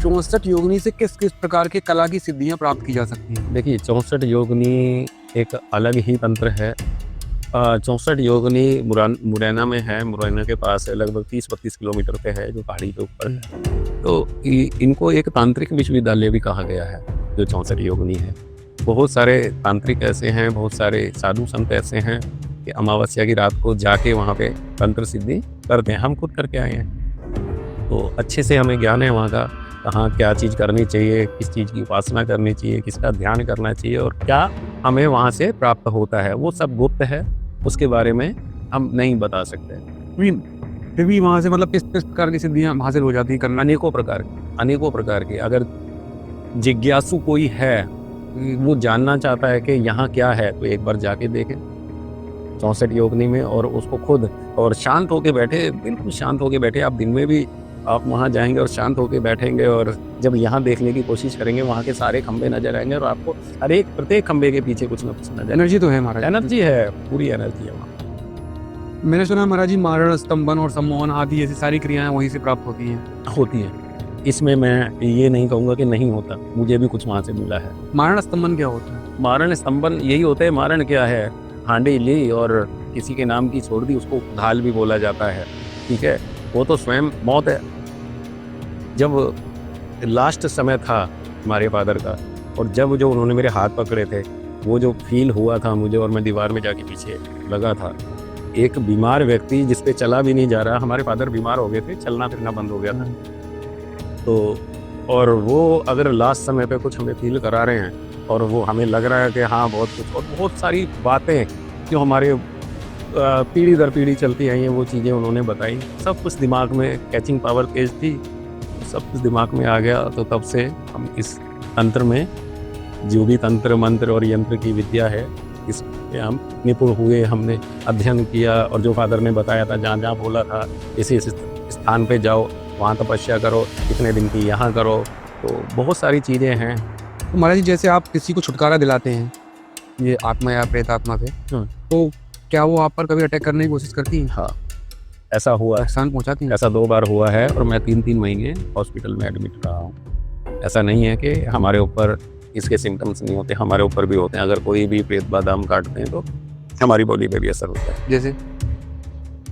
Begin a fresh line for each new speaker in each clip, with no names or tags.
64 योगिनी से किस किस प्रकार के कला की सिद्धियां प्राप्त की जा सकती हैं?
देखिए 64 योगिनी एक अलग ही तंत्र है। 64 योगिनी मुरैना में है, मुरैना के पास है, लगभग 30-32 किलोमीटर पे है, जो पहाड़ी के ऊपर है। तो इनको एक तांत्रिक विश्वविद्यालय भी कहा गया है, जो 64 योगिनी है। बहुत सारे तांत्रिक ऐसे हैं, बहुत सारे साधु संत ऐसे हैं कि अमावस्या की रात को जाके वहाँ पे तंत्र सिद्धि करते हैं। हम खुद करके आए हैं, तो अच्छे से हमें ज्ञान है वहाँ का, कहाँ क्या चीज़ करनी चाहिए, किस चीज़ की उपासना करनी चाहिए, किसका ध्यान करना चाहिए और क्या हमें वहाँ से प्राप्त होता है, वो सब गुप्त है। उसके बारे में हम नहीं बता सकते।
फिर भी वहाँ से मतलब किस किस प्रकार की सिद्धियां हासिल हो जाती हैं करना?
अनेकों प्रकार की। अगर जिज्ञासु कोई है, वो जानना चाहता है कि यहाँ क्या है, तो एक बार जाके देखें 64 योगिनी में, और उसको खुद और शांत होके बैठे, बिल्कुल शांत होके बैठे। आप दिन में भी आप वहाँ जाएंगे और शांत होके बैठेंगे, और जब यहाँ देखने की कोशिश करेंगे, वहाँ के सारे खंबे नजर आएंगे और आपको प्रत्येक खंबे के पीछे कुछ ना कुछ नजर।
एनर्जी तो है महाराज,
एनर्जी है, पूरी एनर्जी है वहाँ।
मैंने सुना महाराज जी मारण, स्तंभन और सम्मोहन आदि ऐसी सारी क्रियाएं वहीं से प्राप्त होती हैं।
इसमें मैं ये नहीं कहूँगा कि नहीं होता, मुझे भी कुछ वहाँ से मिला है।
मारण स्तंभन क्या होता है?
मारण स्तंभन यही होता है। मारण क्या है? हांडी ली और किसी के नाम की छोड़ दी, उसको ढाल भी बोला जाता है, ठीक है। वो तो स्वयं मौत है। जब लास्ट समय था हमारे फादर का, और जब जो उन्होंने मेरे हाथ पकड़े थे, वो जो फील हुआ था मुझे, और मैं दीवार में जाके पीछे लगा था, एक बीमार व्यक्ति जिस पे चला भी नहीं जा रहा, हमारे फादर बीमार हो गए थे, चलना फिरना बंद हो गया था, तो और वो अगर लास्ट समय पे कुछ हमें फील करा रहे हैं, और वो हमें लग रहा है कि हाँ बहुत कुछ, और बहुत सारी बातें जो हमारे पीढ़ी दर पीढ़ी चलती आई हैं, वो चीज़ें उन्होंने बताई। सब कुछ दिमाग में, कैचिंग पावर तेज थी, सब कुछ दिमाग में आ गया। तो तब से हम इस तंत्र में, जो भी तंत्र मंत्र और यंत्र की विद्या है, इसमें हम निपुण हुए। हमने अध्ययन किया, और जो फादर ने बताया था, जहाँ जहाँ बोला था इस स्थान पे जाओ, वहाँ तपस्या करो, इतने दिन की यहाँ करो, तो बहुत सारी चीज़ें हैं।
तो महाराज जी जैसे आप किसी को छुटकारा दिलाते हैं ये आत्मा या प्रेत आत्मा से, तो क्या वो आप पर कभी अटैक करने की कोशिश करती है?
हाँ, ऐसा हुआ,
नुकसान पहुंचाती है?
ऐसा 2 बार हुआ है, और मैं 3-3 महीने हॉस्पिटल में एडमिट रहा हूँ। ऐसा नहीं है कि हमारे ऊपर इसके सिम्टम्स नहीं होते, हमारे ऊपर भी होते हैं। अगर कोई भी प्रेत बादाम काटते हैं तो हमारी बॉडी पे भी असर होता है।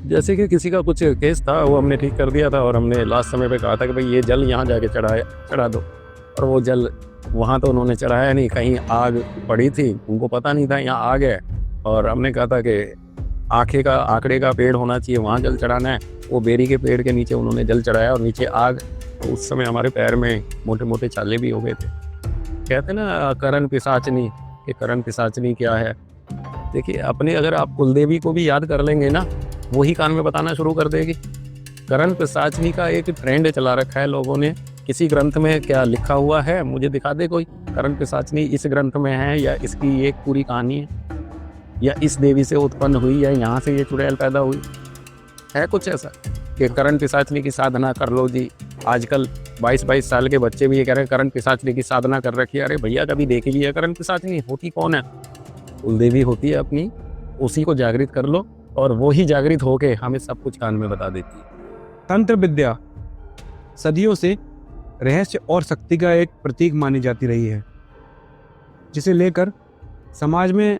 जैसे कि किसी का कुछ केस था, वो हमने ठीक कर दिया था, और हमने लास्ट समय पे कहा था कि भाई ये जल यहाँ जाके चढ़ा दो, और वो जल वहाँ तो उन्होंने चढ़ाया नहीं, कहीं आग पड़ी थी, उनको पता नहीं था यहाँ आग है, और हमने कहा था कि आकड़े का पेड़ होना चाहिए, वहाँ जल चढ़ाना है। वो बेरी के पेड़ के नीचे उन्होंने जल चढ़ाया, और नीचे आग। तो उस समय हमारे पैर में मोटे मोटे छाले भी हो गए थे। कहते ना करण पिशाचनी, कि करण पिशाचनी क्या है? देखिए, अपने अगर आप कुलदेवी को भी याद कर लेंगे ना, वही कान में बताना शुरू कर देगी। करण पिशाचनी का एक ट्रेंड चला रखा है लोगों ने। किसी ग्रंथ में क्या लिखा हुआ है, मुझे दिखा दे कोई, करण पिशाचनी इस ग्रंथ में है, या इसकी एक पूरी कहानी है, या इस देवी से उत्पन्न हुई, या यहाँ से ये चुड़ैल पैदा हुई है, कुछ ऐसा कि करण पिशाचनी की साधना कर लो जी। आजकल 22-22 साल के बच्चे भी ये कह रहे हैं करण पिशाचनी की साधना कर रखी है। अरे भैया, कभी देखी लिया करण पिशाचनी? होती कौन है? कुलदेवी होती है अपनी, उसी को जागृत कर लो, और वो ही जागृत होके हमें सब कुछ कान में बता देती है।
तंत्र विद्या सदियों से रहस्य और शक्ति का एक प्रतीक मानी जाती रही है, जिसे लेकर समाज में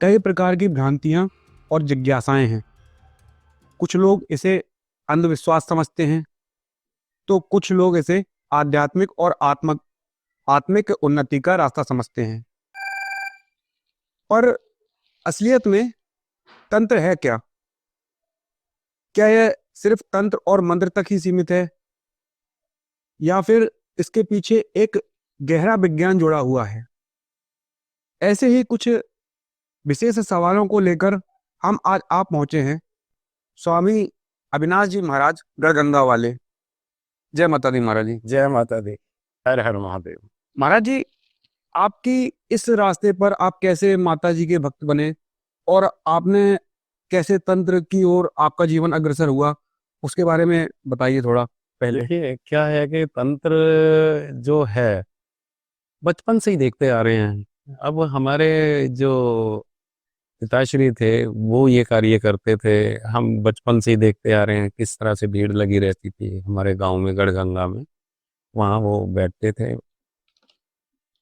कई प्रकार की भ्रांतियां और जिज्ञासाएं हैं। कुछ लोग इसे अंधविश्वास समझते हैं, तो कुछ लोग इसे आध्यात्मिक और आत्मिक उन्नति का रास्ता समझते हैं। पर असलियत में तंत्र है क्या? क्या यह सिर्फ तंत्र और मंत्र तक ही सीमित है, या फिर इसके पीछे एक गहरा विज्ञान जुड़ा हुआ है? ऐसे ही कुछ विशेष सवालों को लेकर हम आज आप पहुंचे हैं स्वामी अविनाश जी महाराज गढ़गंगा वाले। जय माता दी महाराज जी।
जय माता दी, हर हर महादेव।
महाराज जी, आपकी इस रास्ते पर आप कैसे माता जी के भक्त बने, और आपने कैसे तंत्र की ओर आपका जीवन अग्रसर हुआ, उसके बारे में बताइए थोड़ा पहले।
देखिए, क्या है कि तंत्र जो है बचपन से ही देखते आ रहे हैं। अब हमारे जो पिताश्री थे, वो ये कार्य करते थे। हम बचपन से ही देखते आ रहे हैं किस तरह से भीड़ लगी रहती थी हमारे गांव में, गढ़गंगा में। वहाँ वो बैठते थे।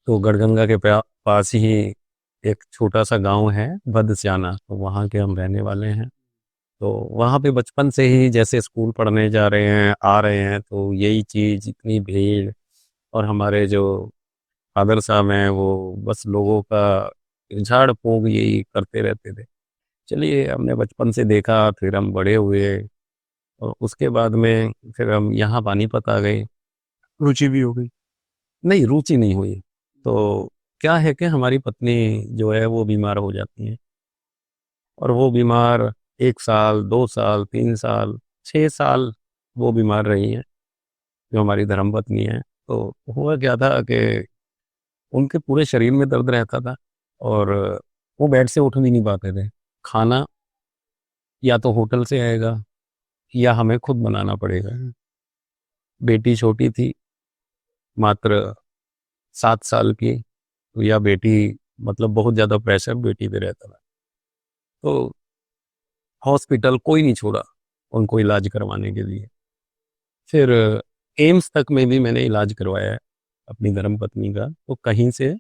तो गढ़गंगा के पास ही एक छोटा सा गांव है भदस्याना, तो वहाँ के हम रहने वाले हैं। तो वहाँ पे बचपन से ही जैसे स्कूल पढ़ने जा रहे हैं आ रहे हैं, तो यही चीज़, इतनी भीड़, और हमारे जो फादर साहब हैं वो बस लोगों का झाड़ फूंक यही करते रहते थे। चलिए, हमने बचपन से देखा, फिर हम बड़े हुए, और उसके बाद में फिर हम यहाँ पानीपत आ गए।
रुचि भी हो गई।
नहीं, रुचि नहीं हुई। तो क्या है कि हमारी पत्नी जो है वो बीमार हो जाती है, और वो बीमार 1 साल, 2 साल, 3 साल, 6 साल वो बीमार रही हैं, जो हमारी धर्मपत्नी है। तो हुआ क्या था कि उनके पूरे शरीर में दर्द रहता था, और वो बेड से उठ भी नहीं पाते थे। खाना या तो होटल से आएगा या हमें खुद बनाना पड़ेगा। बेटी छोटी थी, मात्र 7 साल की, तो या बेटी, मतलब बहुत ज़्यादा प्रेशर बेटी पे रहता था। तो हॉस्पिटल कोई नहीं छोड़ा उनको इलाज करवाने के लिए। फिर एम्स तक में भी मैंने इलाज करवाया है अपनी धर्मपत्नी का, तो कहीं से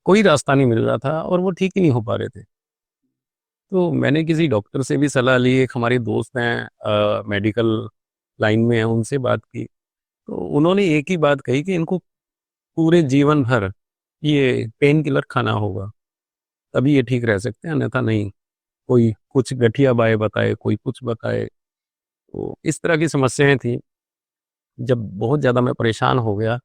कोई रास्ता नहीं मिल रहा था और वो ठीक ही नहीं हो पा रहे थे। तो मैंने किसी डॉक्टर से भी सलाह ली, एक हमारे दोस्त हैं मेडिकल लाइन में हैं, उनसे बात की। तो उन्होंने एक ही बात कही कि इनको पूरे जीवन भर ये पेन किलर खाना होगा, तभी ये ठीक रह सकते हैं, अन्यथा नहीं। कोई कुछ गठिया बाय बताए, कोई कुछ बताए। तो इस तरह की समस्याएं थी। जब बहुत ज़्यादा मैं परेशान हो गया,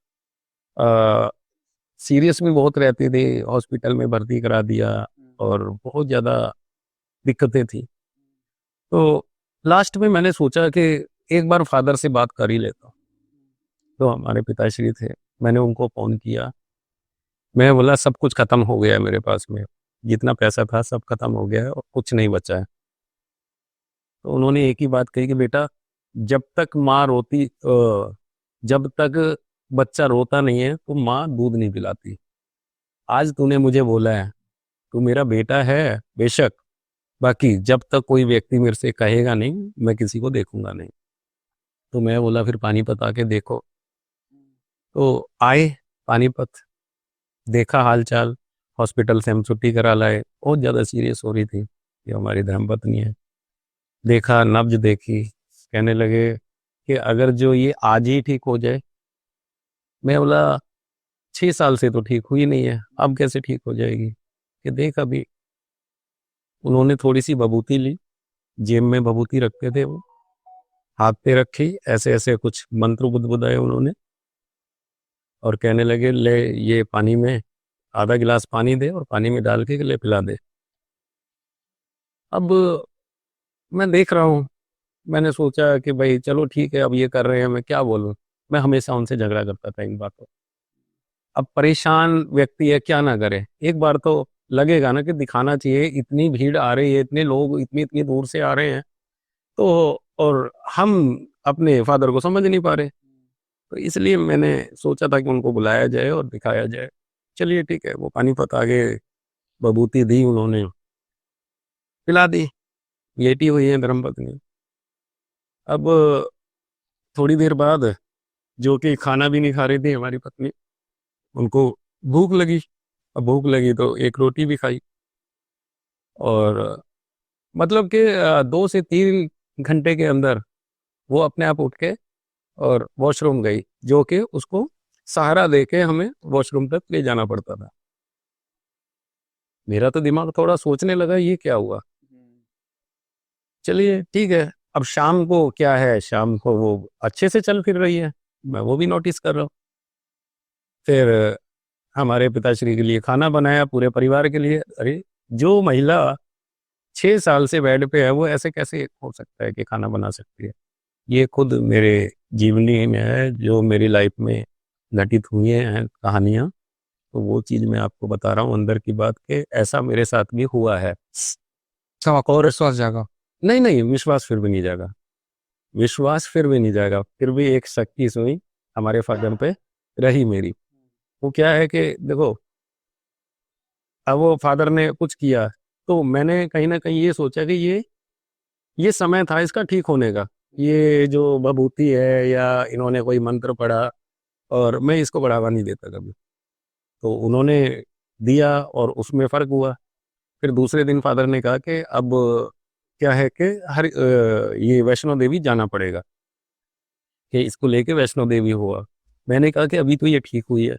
सीरियस भी बहुत रहती थी, हॉस्पिटल में भर्ती करा दिया, और बहुत ज़्यादा दिक्कतें थी। तो लास्ट में मैंने सोचा कि एक बार फादर से बात कर ही लेता हूँ। तो हमारे पिताश्री थे, मैंने उनको फ़ोन किया। मैं बोला, सब कुछ ख़त्म हो गया है मेरे पास में, जितना पैसा था सब ख़त्म हो गया है और कुछ नहीं बचा है। तो उन्होंने एक ही बात कही कि बेटा, जब तक माँ रोती जब तक बच्चा रोता नहीं है तो माँ दूध नहीं पिलाती। आज तूने मुझे बोला है, तू मेरा बेटा है बेशक, बाकी जब तक कोई व्यक्ति मेरे से कहेगा नहीं, मैं किसी को देखूंगा नहीं। तो मैं बोला, फिर पानीपत आके देखो। तो आए पानीपत, देखा हाल चाल, हॉस्पिटल से हम छुट्टी करा लाए। बहुत ज़्यादा सीरियस हो रही थी, ये हमारी धर्मपत्नी है। देखा, नब्ज देखी, कहने लगे कि अगर जो ये आज ही ठीक हो जाए। मैं बोला, 6 साल से तो ठीक हुई नहीं है, अब कैसे ठीक हो जाएगी? कि देख अभी। उन्होंने थोड़ी सी बबूती ली, जेब में बबूती रखते थे वो, हाथ पे रखी, ऐसे ऐसे कुछ मंत्र बुदबुदाए उन्होंने, और कहने लगे, ले ये पानी में आधा गिलास पानी दे और पानी में डाल के ले पिला दे। अब मैं देख रहा हूँ, मैंने सोचा कि भाई चलो ठीक है, अब ये कर रहे हैं, मैं क्या बोलूँ। मैं हमेशा उनसे झगड़ा करता था इन बातों। अब परेशान व्यक्ति है, क्या ना करे। एक बार तो लगेगा ना कि दिखाना चाहिए, इतनी भीड़ आ रही है, इतने लोग इतनी इतनी दूर से आ रहे हैं, तो और हम अपने फादर को समझ नहीं पा रहे। तो इसलिए मैंने सोचा था कि उनको बुलाया जाए और दिखाया जाए। चलिए ठीक है, वो पानीपत आ गए, बबूती दी उन्होंने, पिला दी, लेटी हुई है धर्मपत्नी। अब थोड़ी देर बाद, जो कि खाना भी नहीं खा रही थी हमारी पत्नी, उनको भूख लगी। अब भूख लगी तो एक रोटी भी खाई, और मतलब कि 2 से 3 घंटे के अंदर वो अपने आप उठ के और वॉशरूम गई, जो कि उसको सहारा दे के हमें वॉशरूम तक ले जाना पड़ता था। मेरा तो दिमाग थोड़ा सोचने लगा, ये क्या हुआ। चलिए ठीक है, अब शाम को क्या है, शाम को वो अच्छे से चल फिर रही है, मैं वो भी नोटिस कर रहा हूँ। फिर हमारे पिताश्री के लिए खाना बनाया, पूरे परिवार के लिए। अरे, जो महिला 6 साल से बेड पे है, वो ऐसे कैसे हो सकता है कि खाना बना सकती है? ये खुद मेरे जीवनी में है, जो मेरी लाइफ में घटित हुई हैं कहानियाँ। तो वो चीज़ मैं आपको बता रहा हूँ अंदर की बात, कि ऐसा मेरे साथ भी हुआ है।
सब आपको
और
विश्वास जागा।
नहीं, नहीं, विश्वास फिर भी नहीं जागा। विश्वास फिर भी नहीं जाएगा, फिर भी एक शक्ति सुई हमारे फादर पे रही मेरी। वो क्या है कि देखो, अब वो फादर ने कुछ किया, तो मैंने कहीं ना कहीं ये सोचा कि ये समय था इसका ठीक होने का। ये जो बभूति है, या इन्होंने कोई मंत्र पढ़ा, और मैं इसको बढ़ावा नहीं देता कभी। तो उन्होंने दिया और उसमें फ़र्क हुआ। फिर दूसरे दिन फादर ने कहा कि अब क्या है कि ये वैष्णो देवी जाना पड़ेगा, कि इसको लेके वैष्णो देवी हुआ। मैंने कहा कि अभी तो ये ठीक हुई है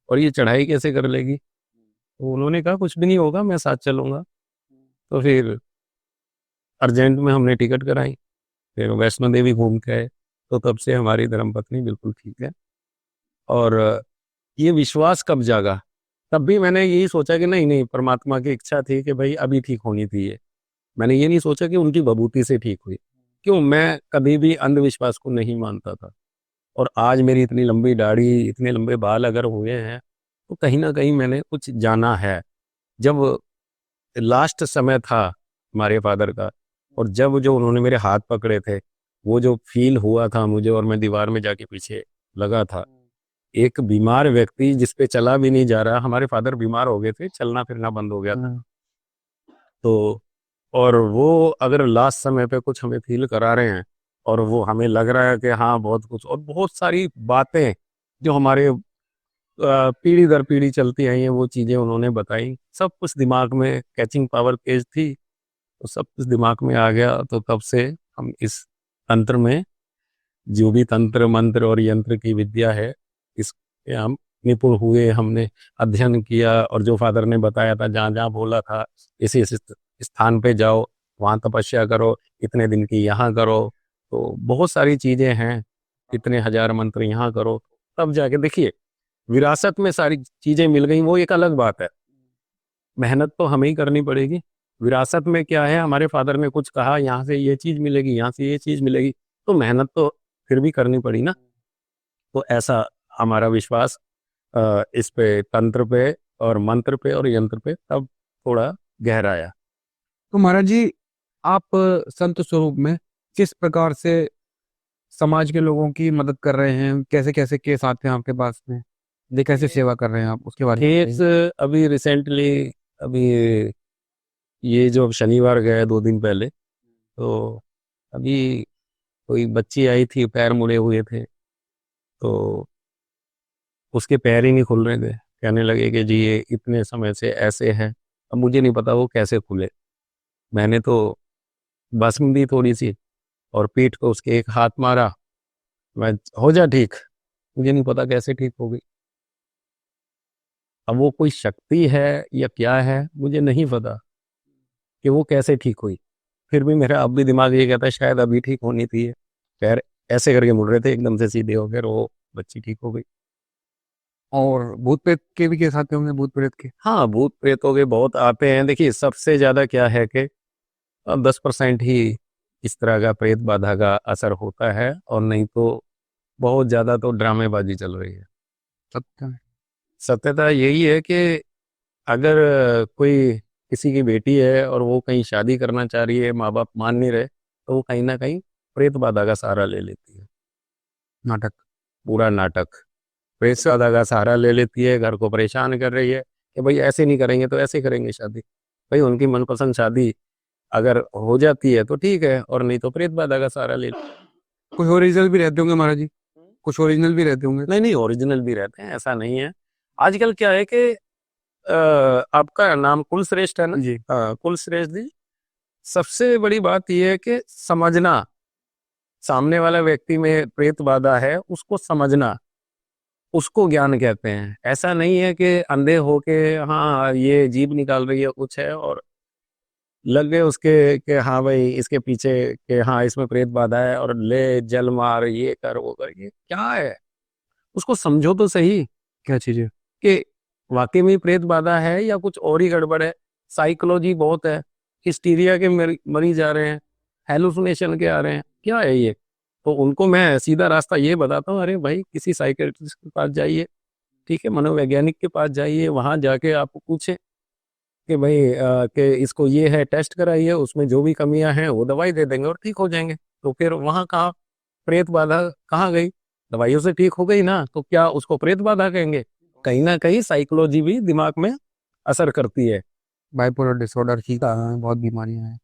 और ये चढ़ाई कैसे कर लेगी? तो उन्होंने कहा कुछ भी नहीं होगा, मैं साथ चलूँगा। तो फिर अर्जेंट में हमने टिकट कराई, फिर वैष्णो देवी घूम के आए। तो तब से हमारी धर्मपत्नी बिल्कुल ठीक है। और ये विश्वास कब जागा? तब भी मैंने यही सोचा कि नहीं, नहीं, परमात्मा की इच्छा थी कि भई अभी ठीक होनी थी ये। मैंने ये नहीं सोचा कि उनकी बभूति से ठीक हुई। क्यों? मैं कभी भी अंधविश्वास को नहीं मानता था। और आज मेरी इतनी लंबी दाढ़ी, इतने लंबे बाल अगर हुए हैं, तो कहीं न कहीं मैंने कुछ जाना है। जब लास्ट समय था हमारे फादर का, और जब जो उन्होंने मेरे हाथ पकड़े थे, वो जो फ़ील हुआ था मुझे, और मैं दीवार में जाके पीछे लगा था। एक बीमार व्यक्ति जिस पे चला भी नहीं जा रहा, हमारे फादर बीमार हो गए थे, चलना-फिरना बंद हो गया था। तो और वो अगर लास्ट समय पे कुछ हमें फ़ील करा रहे हैं, और वो हमें लग रहा है कि हाँ, बहुत कुछ, और बहुत सारी बातें जो हमारे पीढ़ी दर पीढ़ी चलती आई हैं, वो चीज़ें उन्होंने बताई। सब कुछ दिमाग में, कैचिंग पावर तेज़ थी, तो सब कुछ दिमाग में आ गया। तो तब से हम इस तंत्र में, जो भी तंत्र, मंत्र और यंत्र की विद्या है, इसमें हम निपुण हुए। हमने अध्ययन किया, और जो फादर ने बताया था, जहाँ-जहाँ बोला था, इस स्थान पे जाओ, वहाँ तपस्या करो, इतने दिन की यहाँ करो। तो बहुत सारी चीज़ें हैं, इतने हज़ार मंत्र यहाँ करो, तब जाके देखिए, विरासत में सारी चीज़ें मिल गई, वो एक अलग बात है। मेहनत तो हमें ही करनी पड़ेगी। विरासत में क्या है, हमारे फादर ने कुछ कहा, यहाँ से ये चीज़ मिलेगी, यहाँ से ये चीज़ मिलेगी, तो मेहनत तो फिर भी करनी पड़ी ना। तो ऐसा हमारा विश्वास इस पे, तंत्र पे और मंत्र पे और यंत्र पे तब थोड़ा गहराया।
तो महाराज जी, आप संत स्वरूप में किस प्रकार से समाज के लोगों की मदद कर रहे हैं? कैसे-कैसे केस आते हैं आपके पास में? ये कैसे सेवा कर रहे हैं आप? उसके बारे में
केस
बताइए।
अभी रिसेंटली, अभी ये जो शनिवार गया 2 दिन पहले, तो अभी कोई बच्ची आई थी, पैर मुड़े हुए थे, तो उसके पैर ही नहीं खुल रहे थे। कहने लगे कि जी ये इतने समय से ऐसे है। अब मुझे नहीं पता वो कैसे खुले। मैंने तो भस्म दी थोड़ी-सी, और पीठ को उसके एक हाथ मारा, मैं, हो जा ठीक। मुझे नहीं पता कैसे ठीक हो गई। अब वो कोई शक्ति है या क्या है, मुझे नहीं पता कि वो कैसे ठीक हुई। फिर भी मेरा अब भी दिमाग ये कहता है शायद अभी ठीक होनी थी ये। पैर ऐसे करके मुड़ रहे थे, एकदम से सीधे हो गए, और वो बच्ची ठीक हो गई।
और भूत-प्रेत के भी केस आते होंगे, भूत-प्रेत के?
हाँ, भूत-प्रेतों के बहुत आते हैं। देखिए, सबसे ज़्यादा क्या है कि 10% ही इस तरह का प्रेत बाधा का असर होता है, और नहीं तो बहुत ज़्यादा तो ड्रामेबाज़ी चल रही है।
सत्य में।
सत्यता यही है कि अगर कोई किसी की बेटी है और वो कहीं शादी करना चाह रही है, माँ-बाप मान नहीं रहे, तो वो कहीं न कहीं प्रेत बाधा का सहारा ले लेती है।
नाटक।
पूरा नाटक। प्रेत बाधा का सहारा ले लेती है, घर को परेशान कर रही है कि भई ऐसे नहीं करेंगे तो ऐसे करेंगे शादी। भई उनकी मनपसंद शादी अगर हो जाती है तो ठीक है, और नहीं तो प्रेत बाधा का सहारा ले।
कुछ ओरिजिनल भी रहते होंगे महाराज जी? कुछ ओरिजिनल भी रहते होंगे?
नहीं, नहीं, ओरिजिनल भी रहते हैं, ऐसा नहीं है। आजकल क्या है कि आपका नाम कुलश्रेष्ठ है ना?
जी।
हाँ, कुलश्रेष्ठ जी, सबसे बड़ी बात ये है कि समझना, सामने वाला व्यक्ति में प्रेत बाधा है, उसको समझना, उसको ज्ञान कहते हैं। ऐसा नहीं है कि अंधे होके हाँ, ये जीभ निकाल रही है कुछ है, और लग गए उसके कि हाँ भाई इसके पीछे कि हाँ इसमें प्रेत बाधा है, और ले जल मार, ये कर, वो कर, ये क्या है? उसको समझो तो सही
क्या चीज़ है?
कि वाक़ई में प्रेत बाधा है या कुछ और ही गड़बड़ है। साइकोलॉजी बहुत है, हिस्टीरिया के मरीज़ आ रहे हैं, हैलुसिनेशन के आ रहे हैं, क्या है ये? तो उनको मैं सीधा रास्ता ये बताता हूँ, अरे भाई किसी साइकियाट्रिस्ट के पास जाइए, ठीक है? मनोवैज्ञानिक के पास जाइए, वहाँ जाके आप पूछें कि भाई कि इसको ये है, टेस्ट कराइए, उसमें जो भी कमियाँ हैं वो दवाई दे देंगे और ठीक हो जाएँगे। तो फिर वहाँ कहाँ प्रेत बाधा कहाँ गई? दवाइयों से ठीक हो गई ना, तो क्या उसको प्रेत बाधा कहेंगे? कहीं न कहीं साइकोलॉजी भी दिमाग में असर करती है।
बाइपोलर डिसऑर्डर ही बहुत बीमारियाँ हैं।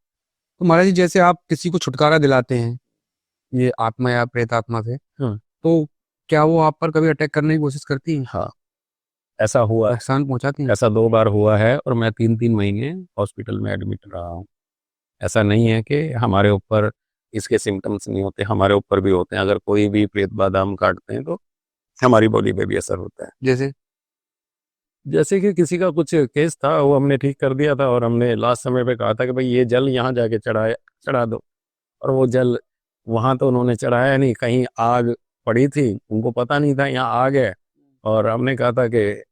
तो महाराज जी, जैसे आप किसी को छुटकारा दिलाते हैं, ये आत्मा या प्रेत आत्मा से,
हुँ।
तो क्या वो आप पर कभी अटैक करने की कोशिश करती हैं,
हाँ, ऐसा हुआ,
नुकसान पहुंचाती हैं?
ऐसा 2 बार हुआ है और मैं 3-3 महीने हॉस्पिटल में एडमिट रहा हूँ। ऐसा नहीं है कि हमारे ऊपर इसके सिम्पटम्स नहीं होते, हमारे ऊपर भी होते हैं। अगर कोई भी प्रेत बादाम काटते हैं तो हमारी बॉडी पे भी असर होता है।
जैसे
जैसे कि किसी का कुछ केस था, वो हमने ठीक कर दिया था और हमने लास्ट समय पे कहा था कि भाई ये जल यहाँ जाके चढ़ा दो, और वो जल वहाँ तो उन्होंने चढ़ाया नहीं, कहीं आग पड़ी थी, उनको पता नहीं था यहाँ आग है, और हमने कहा था कि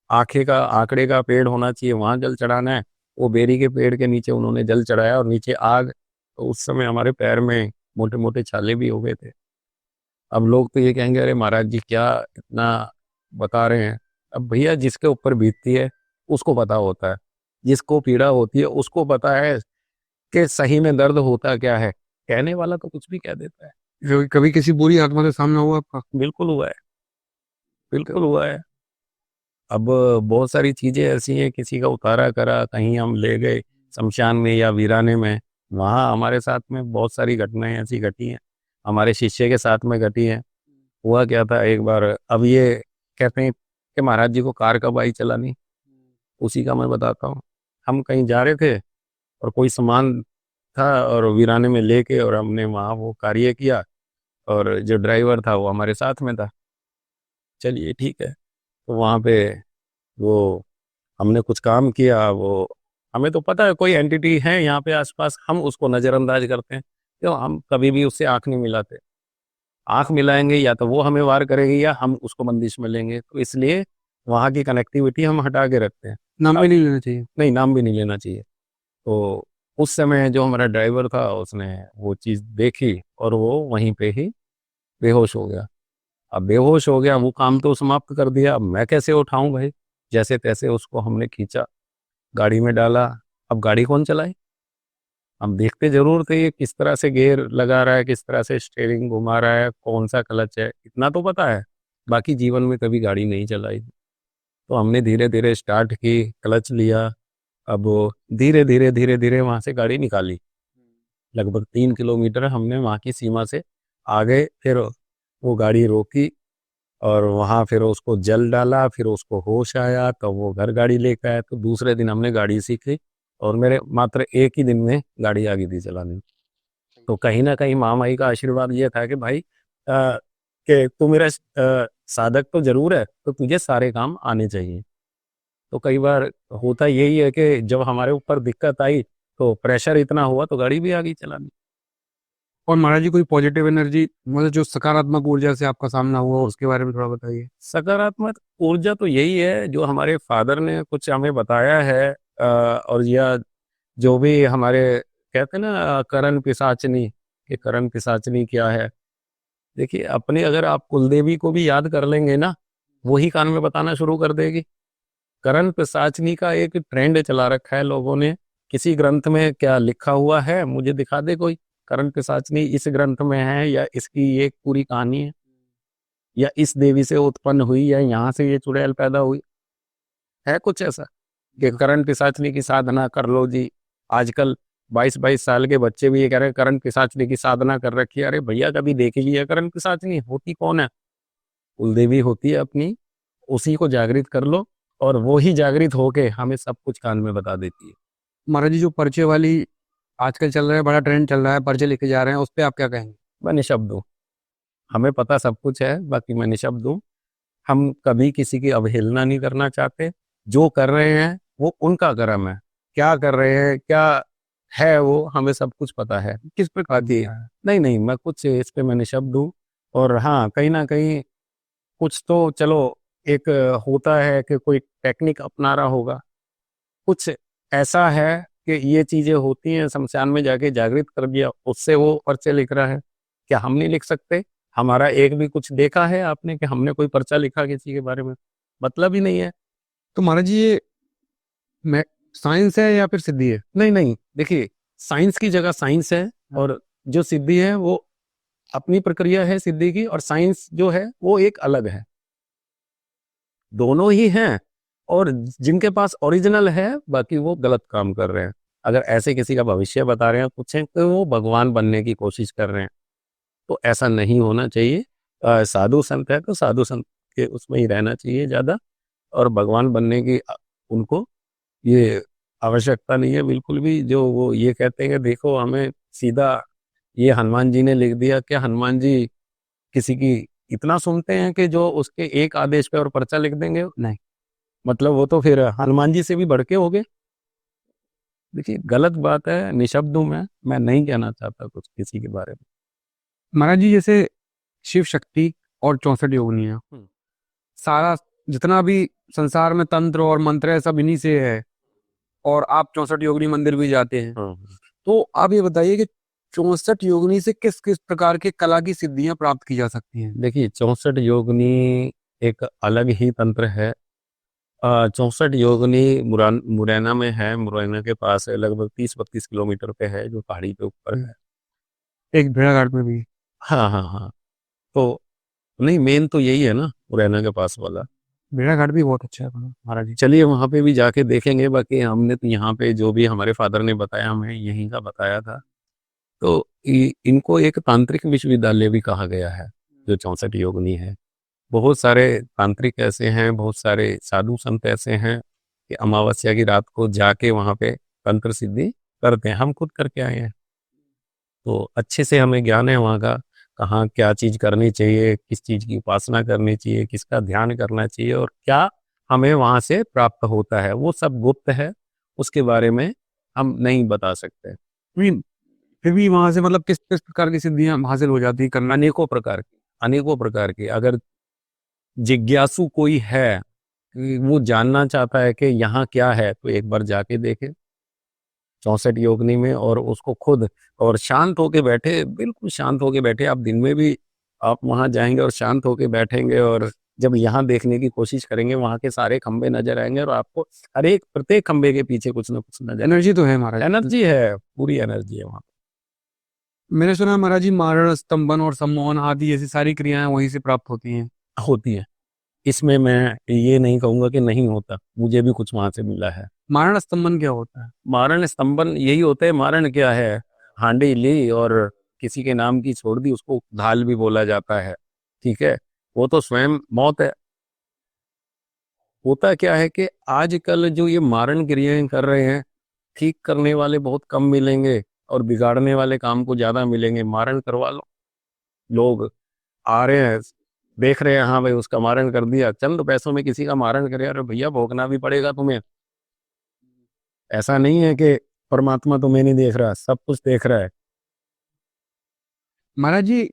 आकड़े का पेड़ होना चाहिए, वहाँ जल चढ़ाना है। वो बेरी के पेड़ के नीचे उन्होंने जल चढ़ाया और नीचे आग, तो उस समय हमारे पैर में मोटे मोटे छाले भी हो गए थे। अब लोग तो ये कहेंगे अरे महाराज जी क्या इतना बता रहे हैं। अब भैया जिसके ऊपर बीतती है उसको पता होता है, जिसको पीड़ा होती है उसको पता है कि सही में दर्द होता क्या है। कहने वाला तो कुछ भी कह देता है।
कभी किसी बुरी आत्मा से सामना हुआ आपका?
बिल्कुल हुआ है, बिल्कुल हुआ है। अब बहुत सारी चीज़ें ऐसी हैं, किसी का उतारा करा कहीं हम ले गए शमशान में या वीराने में, वहाँ हमारे साथ में बहुत सारी घटनाएं ऐसी घटी हैं, हमारे शिष्य के साथ में घटी हैं। हुआ क्या था एक बार, अब ये कहते हैं कि महाराज जी को कार कब आई चलानी, उसी का मैं बताता हूँ। हम कहीं जा रहे थे और कोई सामान था और वीराने में लेके, और हमने वहाँ वो कार्य किया, और जो ड्राइवर था वो हमारे साथ में था। चलिए ठीक है, तो वहाँ पे वो हमने कुछ काम किया, वो हमें तो पता है कोई एंटिटी है यहाँ पे आसपास, हम उसको नज़रअंदाज करते हैं, क्यों हम कभी भी उससे आंख नहीं मिलाते। आंख मिलाएंगे या तो वो हमें वार करेगी या हम उसको बंदिश में लेंगे, तो इसलिए वहाँ की कनेक्टिविटी हम हटा के रखते हैं।
नाम भी
अब
नहीं लेना चाहिए।
नहीं, नाम भी नहीं लेना चाहिए। तो उस समय जो हमारा ड्राइवर था उसने वो चीज़ देखी और वो वहीं पे ही बेहोश हो गया। अब बेहोश हो गया, वो काम तो समाप्त कर दिया, अब मैं कैसे उठाऊं भाई। जैसे तैसे उसको हमने खींचा, गाड़ी में डाला। अब गाड़ी कौन चलाए, हम देखते जरूर थे ये किस तरह से गियर लगा रहा है, किस तरह से स्टीयरिंग घुमा रहा है, कौन सा क्लच है, इतना तो पता है। बाकी जीवन में कभी गाड़ी नहीं चलाई। तो हमने धीरे धीरे स्टार्ट की, क्लच लिया। अब धीरे धीरे वहाँ से गाड़ी निकाली। लगभग 3 किलोमीटर हमने वहाँ की सीमा से आ गए, फिर वो गाड़ी रोकी और वहाँ फिर उसको जल डाला, फिर उसको होश आया, तो वो घर गाड़ी लेकर आया। तो दूसरे दिन हमने गाड़ी सीखी और मेरे मात्र एक ही दिन में गाड़ी आ गई थी चलानी। तो कहीं ना कहीं महामाई का आशीर्वाद ये था कि भाई कि तू मेरा साधक तो जरूर है, तो तुझे सारे काम आने चाहिए। तो कई बार होता यही है कि जब हमारे ऊपर दिक्कत आई तो प्रेशर इतना हुआ तो गाड़ी भी आ गई चलानी।
और महाराज जी कोई पॉजिटिव एनर्जी, मतलब जो सकारात्मक ऊर्जा से आपका सामना हुआ, उसके बारे में थोड़ा बताइए।
सकारात्मक ऊर्जा तो यही है जो हमारे फादर ने कुछ हमें बताया है, और या जो भी हमारे कहते हैं ना करण पिशाचनी, कि करण पिशाचनी क्या है। देखिए अपने अगर आप कुलदेवी को भी याद कर लेंगे ना, वही कान में बताना शुरू कर देगी। करण पिशाचनी का एक ट्रेंड चला रखा है लोगों ने। किसी ग्रंथ में क्या लिखा हुआ है मुझे दिखा दे कोई, करण पिशाचनी इस ग्रंथ में है या इसकी ये पूरी कहानी है, या इस देवी से उत्पन्न हुई या यहाँ से ये चुड़ैल पैदा हुई, है कुछ ऐसा कि करण पिशाचनी की साधना कर लो जी। आजकल 22-22 साल के बच्चे भी ये कह रहे हैं करण पिशाचनी की साधना कर रखी है। अरे भैया कभी देखी भी है करण पिशाचनी, होती कौन है? कुलदेवी होती है अपनी, उसी को जागृत कर लो और वो ही जागृत होके हमें सब कुछ कान में बता देती है।
महाराज जी जो पर्चे वाली आजकल चल रहा है, बड़ा ट्रेंड चल रहा है, पर्चे लेके जा रहे हैं, उस पर आप क्या कहेंगे?
मैं निशब्द हूँ, हमें पता सब कुछ है, बाकी मैं निशब्द हूँ। हम कभी किसी की अवहेलना नहीं करना चाहते। जो कर रहे हैं वो उनका कर्म है, क्या कर रहे हैं क्या है वो हमें सब कुछ पता है।
किस पर
बाकी नहीं नहीं, मैं कुछ इस पे मैं निशब्द हूँ। और हाँ कहीं ना कहीं कुछ तो चलो एक होता है कि कोई टेक्निक अपना रहा होगा, कुछ ऐसा है कि ये चीजें होती हैं, शमशान में जाके जागृत कर दिया, उससे वो पर्चे लिख रहा है। क्या हम नहीं लिख सकते? हमारा एक भी कुछ देखा है आपने कि हमने कोई पर्चा लिखा किसी के बारे में? मतलब ही नहीं है।
तो महाराज जी ये साइंस है या फिर सिद्धि है?
नहीं नहीं, देखिए साइंस की जगह साइंस है, और जो सिद्धि है वो अपनी प्रक्रिया है सिद्धि की, और साइंस जो है वो एक अलग है। दोनों ही हैं, और जिनके पास ओरिजिनल है बाकी वो गलत काम कर रहे हैं। अगर ऐसे किसी का भविष्य बता रहे हैं कुछ हैं तो वो भगवान बनने की कोशिश कर रहे हैं, तो ऐसा नहीं होना चाहिए। साधु संत है तो साधु संत के उसमें ही रहना चाहिए ज़्यादा, और भगवान बनने की उनको ये आवश्यकता नहीं है बिल्कुल भी। जो वो ये कहते हैं कि देखो हमें सीधा ये हनुमान जी ने लिख दिया, क्या हनुमान जी किसी की इतना सुनते हैं कि जो उसके एक आदेश पे और पर्चा लिख देंगे? नहीं, मतलब वो तो फिर हनुमान जी से भी बढ़ के हो गए। देखिए गलत बात है, निशब्द हूँ मैं नहीं कहना चाहता कुछ किसी के बारे में।
महाराज जी, जैसे शिव शक्ति और 64 योगिनियाँ, सारा जितना भी संसार में तंत्र और मंत्र है सब इन्हीं से है, और आप 64 योगिनी मंदिर भी जाते हैं। तो आप ये बताइए कि 64 योगिनी से किस किस प्रकार के कला की सिद्धियां प्राप्त की जा सकती हैं?
देखिए 64 योगिनी एक अलग ही तंत्र है। 64 योगिनी मुरैना में है, मुरैना के पास है, लगभग 30-32 किलोमीटर पे है, जो पहाड़ी पे ऊपर है।
एक भेड़ाघाट में भी?
हाँ हाँ हाँ। तो नहीं, मेन तो यही है ना, मुरैना के पास वाला।
भेड़ाघाट भी बहुत अच्छा है महाराज जी।
चलिए वहाँ पे भी जाके देखेंगे। बाकी हमने तो यहाँ पे जो भी हमारे फादर ने बताया हमें यहीं का बताया था। तो इनको एक तांत्रिक विश्वविद्यालय भी कहा गया है, जो 64 योगिनी है। बहुत सारे तांत्रिक ऐसे हैं, बहुत सारे साधु संत ऐसे हैं कि अमावस्या की रात को जाके वहाँ पे तंत्र सिद्धि करते हैं। हम खुद करके आए हैं, तो अच्छे से हमें ज्ञान है वहाँ का, कहाँ क्या चीज़ करनी चाहिए, किस चीज़ की उपासना करनी चाहिए, किसका ध्यान करना चाहिए, और क्या हमें वहाँ से प्राप्त होता है, वो सब गुप्त है। उसके बारे में हम नहीं बता सकते।
फिर भी वहां से मतलब किस किस प्रकार की सिद्धियां हासिल हो जाती करना?
अनेकों प्रकार की। अगर जिज्ञासु कोई है कि वो जानना चाहता है कि यहाँ क्या है, तो एक बार जाके देखे 64 योगिनी में, और उसको खुद और शांत होके बैठे, बिल्कुल शांत होके बैठे। आप दिन में भी आप वहाँ जाएंगे और शांत होके बैठेंगे, और जब यहाँ देखने की कोशिश करेंगे वहाँ के सारे खंबे नजर आएंगे, और आपको हर एक प्रत्येक खंबे के पीछे कुछ ना कुछ नजर,
एनर्जी तो है महाराज।
एनर्जी है, पूरी एनर्जी है वहाँ।
मैंने सुना है महाराज जी, मारण स्तंभन और सम्मोहन आदि ऐसी सारी क्रियाएं वहीं से प्राप्त होती हैं।
होती है, इसमें मैं ये नहीं कहूंगा कि नहीं होता, मुझे भी कुछ वहां से मिला है।
मारण स्तंभन क्या होता है?
मारण स्तंभन यही होता है। मारण क्या है? हांडी ली और किसी के नाम की छोड़ दी, उसको ढाल भी बोला जाता है, ठीक है। वो तो स्वयं मौत है। होता क्या है कि आजकल जो ये मारण क्रियाएं कर रहे हैं, ठीक करने वाले बहुत कम मिलेंगे और बिगाड़ने वाले काम को ज्यादा मिलेंगे। मारण करवा लो, लोग आ रहे हैं, देख रहे हैं, हाँ भाई उसका मारण कर दिया, चंद पैसों में किसी का मारण करे, अरे भैया भोगना भी पड़ेगा तुम्हें। ऐसा नहीं है कि परमात्मा तुम्हें नहीं देख रहा, सब कुछ देख रहा है।
महाराज जी,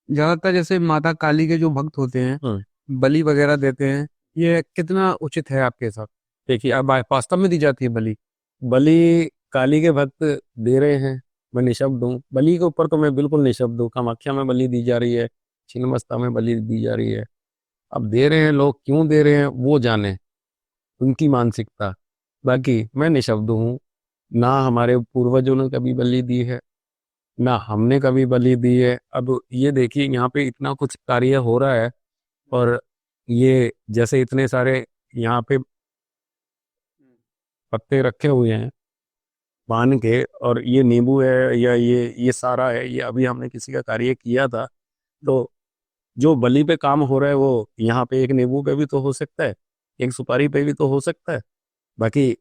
ज्यादातर जैसे माता काली के जो भक्त होते हैं बलि वगैरह देते हैं, ये कितना उचित है आपके साथ?
देखिए
अब वास्तव में दी जाती है बलि?
बलि काली के भक्त दे रहे हैं, मैं निशब्द हूँ। बलि के ऊपर तो मैं बिल्कुल निशब्द हूँ। कामाख्या में बलि दी जा रही है, छिन्नमस्ता में बलि दी जा रही है। अब दे रहे हैं लोग, क्यों दे रहे हैं वो जाने, उनकी मानसिकता। बाकी मैं निशब्द हूँ। ना हमारे पूर्वजों ने कभी बलि दी है, ना हमने कभी बलि दी है। अब ये देखिए यहाँ पे इतना कुछ कार्य हो रहा है, और ये जैसे इतने सारे यहाँ पे पत्ते रखे हुए हैं बांध के, और ये नींबू है या ये सारा है, ये अभी हमने किसी का कार्य किया था। तो जो बलि पे काम हो रहा है वो यहाँ पे एक नींबू पे भी तो हो सकता है, एक सुपारी पे भी तो हो सकता है। बाकी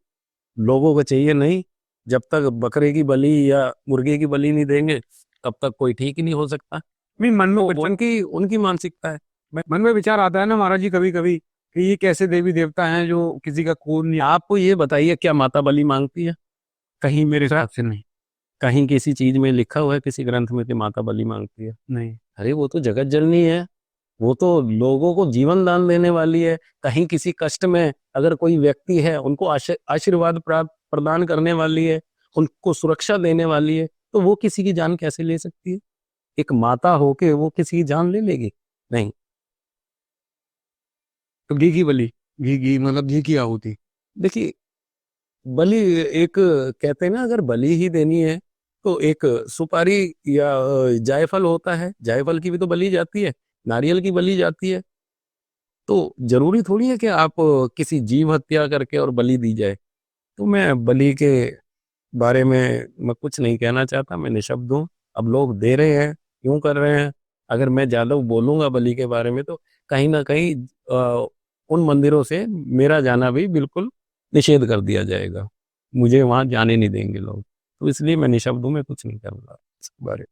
लोगों को चाहिए नहीं, जब तक बकरे की बलि या मुर्गे की बलि नहीं देंगे तब तक कोई ठीक ही नहीं हो सकता।
नहीं, मन में
तो उनकी उनकी मानसिकता है।
मन में विचार आता है ना महाराज जी कभी कभी कि ये कैसे देवी देवता हैं जो किसी का खून नहीं।
आपको ये बताइए, क्या माता बलि मांगती है?
कहीं मेरे हिसाब से नहीं।
कहीं किसी चीज में लिखा हुआ है किसी ग्रंथ में कि माता बलि मांगती है?
नहीं।
अरे वो तो जगत जननी है, वो तो लोगों को जीवन दान देने वाली है। कहीं किसी कष्ट में अगर कोई व्यक्ति है, उनको आशीर्वाद प्राप्त प्रदान करने वाली है, उनको सुरक्षा देने वाली है। तो वो किसी की जान कैसे ले सकती है? एक माता होके वो किसी की जान ले लेगी? नहीं।
तो घी की बलि, घी मतलब घी की आहुति।
देखिए बलि एक, कहते हैं ना, अगर बलि ही देनी है तो एक सुपारी या जायफल होता है, जायफल की भी तो बलि जाती है, नारियल की बलि जाती है। तो जरूरी थोड़ी है कि आप किसी जीव हत्या करके और बलि दी जाए। तो मैं बलि के बारे में मैं कुछ नहीं कहना चाहता, मैं निशब्द हूँ। अब लोग दे रहे हैं, क्यों कर रहे हैं? अगर मैं ज़्यादा बोलूँगा बलि के बारे में तो कहीं न कहीं उन मंदिरों से मेरा जाना भी बिल्कुल निषेध कर दिया जाएगा। मुझे वहाँ जाने नहीं देंगे लोग। तो इसलिए मैं निःशब्द हूँ, मैं कुछ नहीं कर रहा इस बारे में।